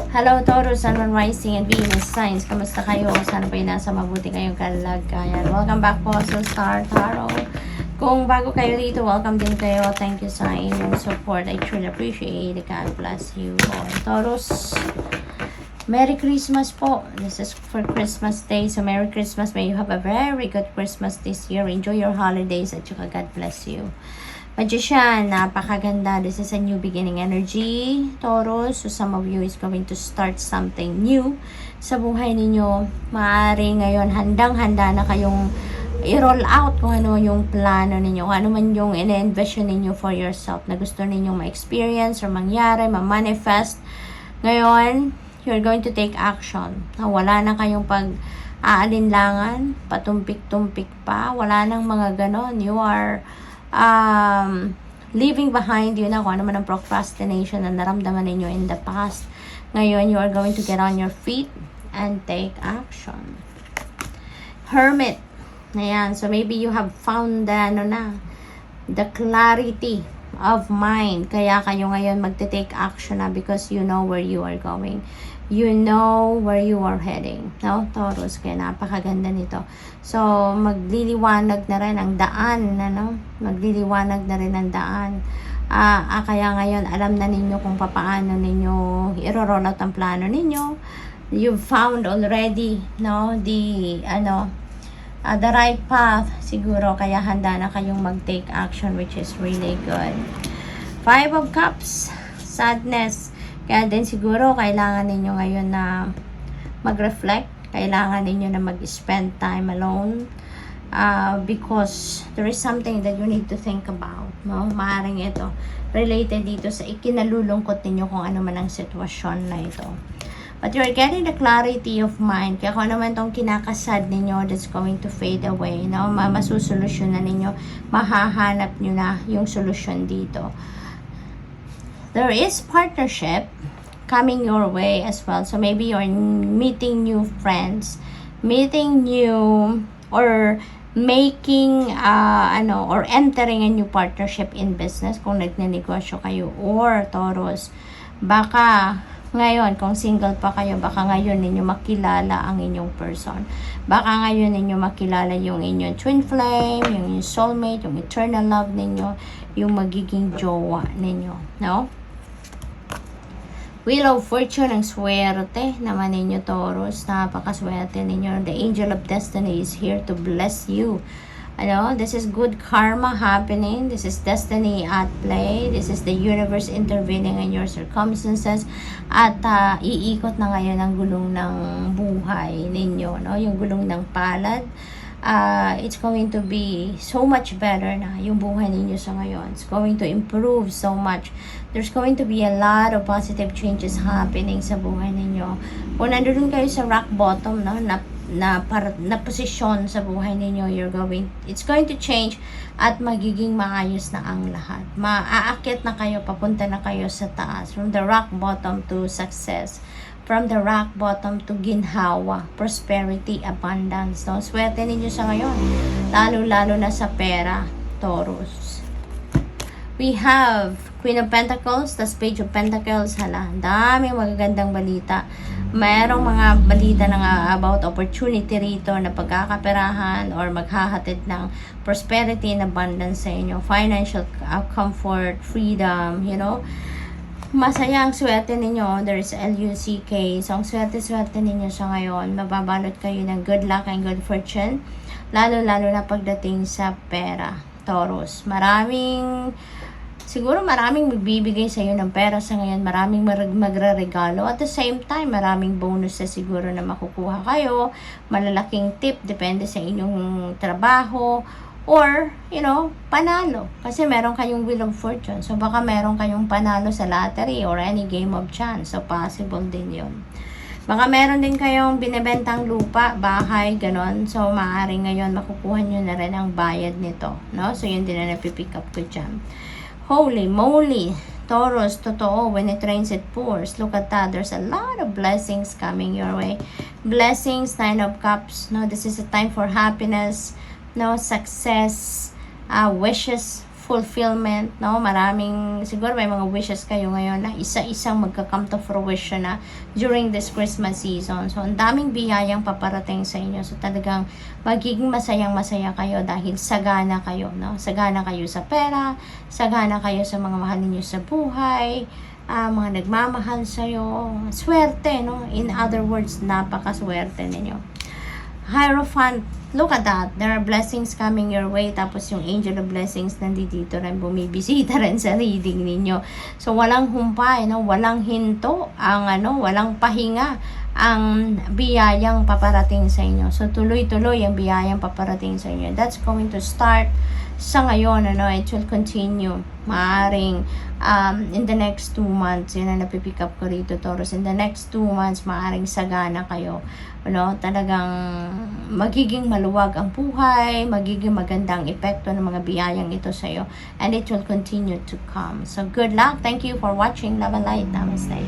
Hello Taurus, Sun, Moon, Rising, and Venus signs. Kamusta kayo? Sana po nasa mabuti kayong kalagayan. Welcome back po sa Star Tarot. Kung bago kayo dito, welcome din kayo. Thank you sa inyong support. I truly appreciate it. God bless you all. Taurus, Merry Christmas po. This is for Christmas Day. So Merry Christmas. May you have a very good Christmas this year. Enjoy your holidays at saka God bless you. Magician, napakaganda. This is a new beginning energy, Taurus. So some of you is going to start something new sa buhay ninyo. Maaari ngayon, handang-handa na kayong i-roll out kung ano yung plano ninyo, kung ano man yung in-envision ninyo for yourself na gusto ninyong ma-experience or mangyari, ma-manifest. Ngayon, you're going to take action. Wala na kayong pag-aalinlangan, patumpik-tumpik pa. Wala nang mga ganon. You are leaving behind yun na kung ano man ang procrastination na naramdaman ninyo in the past. Ngayon, you are going to get on your feet and take action. Hermit. Ayan. So, maybe you have found the clarity of mind. Kaya kayo ngayon magte-take action na because you know where you are going. You know where you are heading. No, Taurus, kaya napakaganda nito. So, magliliwanag na rin ang daan, Magliliwanag na rin ang daan. Kaya ngayon, alam na ninyo kung paano ninyo i-roll out ang plano ninyo. You've found already, the right path, siguro, kaya handa na kayong mag-take action, which is really good. 5 of Cups, sadness. Kaya din siguro, kailangan ninyo ngayon na mag-reflect. Kailangan ninyo na mag-spend time alone. Because there is something that you need to think about. No? Maaaring ito related dito sa ikinalulungkot ninyo kung ano man ang sitwasyon na ito. But you're getting the clarity of mind. Kaya kung ano man itong kinakasad ninyo, that's going to fade away. No? Masusolusyon na ninyo. Mahahanap nyo na yung solusyon dito. There is partnership coming your way as well. So maybe you're meeting new friends, meeting new or making or entering a new partnership in business kung nagnenegosyo kayo, or Taurus, baka ngayon kung single pa kayo, baka ngayon ninyo makilala ang inyong person. Baka ngayon ninyo makilala yung inyong twin flame, yung inyong soulmate, yung eternal love ninyo, yung magiging jowa ninyo, no? Wheel of Fortune, ang swerte naman ninyo, Taurus. Napakaswerte ninyo. The Angel of Destiny is here to bless you. This is good karma happening. This is destiny at play. This is the universe intervening in your circumstances. At iikot na ngayon ang gulong ng buhay ninyo, no? Yung gulong ng palad. It's going to be so much better na yung buhay ninyo sa ngayon. It's going to improve so much. There's going to be a lot of positive changes happening sa buhay ninyo. Kung nandun kayo sa rock bottom, no, na posisyon sa buhay ninyo, it's going to change at magiging maayos na ang lahat. Maaakit na kayo, papunta na kayo sa taas. From the rock bottom to success. From the rock bottom to ginhawa, prosperity, abundance. No? Swerte ninyo sa ngayon. Lalo-lalo na sa pera, Taurus. We have Queen of Pentacles, tas Page of Pentacles. Daming magagandang balita. Mayroong mga balita about opportunity rito na pagkakaperahan or maghahatid ng prosperity and abundance sa inyo. Financial comfort, freedom, masaya ang swerte ninyo. There is LUCK. So, ang swerte-swerte ninyo sa ngayon. Mababalot kayo ng good luck and good fortune. Lalo-lalo na pagdating sa pera, Taurus. Siguro maraming magbibigay sa iyo ng pera sa ngayon. Maraming magre-regalo. At the same time, maraming bonuses siguro na makukuha kayo. Malalaking tip, depende sa inyong trabaho. Or, panalo. Kasi meron kayong Wheel of Fortune. So, baka meron kayong panalo sa lottery or any game of chance. So, possible din yun. Baka meron din kayong binibentang lupa, bahay, ganon. So, maaaring ngayon makukuha nyo na rin ang bayad nito. No? So, yun din na napipick up ko dyan. Holy moly, Taurus, totoo, when it rains, it pours. Look at that. There's a lot of blessings coming your way. Blessings, 9 of Cups. No, this is a time for happiness, success, wishes fulfillment, no? Maraming, siguro may mga wishes kayo ngayon na isa-isang magka-come to fruition na during this Christmas season. So, ang daming biyayang paparating sa inyo. So, talagang magiging masayang-masaya kayo dahil sagana kayo, no? Sagana kayo sa pera, sagana kayo sa mga mahal ninyo sa buhay, mga nagmamahal sa'yo, swerte, no? In other words, napakaswerte ninyo. Hierophant, look at that. There are blessings coming your way. Tapos yung angel of blessings nandito rin, bumibisita rin sa reading ninyo. So, walang humpay, no? Walang hinto, walang pahinga ang biyayang paparating sa inyo. So, tuloy-tuloy ang biyayang paparating sa inyo. That's going to start sa ngayon, it will continue. Maaring in the next 2 months, yun ang napipick up ko rito, Taurus. In the next 2 months, maaring sagana kayo. Talagang magiging maluwag ang buhay, magiging magandang epekto ng mga biyayang ito sa iyo. And it will continue to come. So, good luck. Thank you for watching. Love and light. Namaste.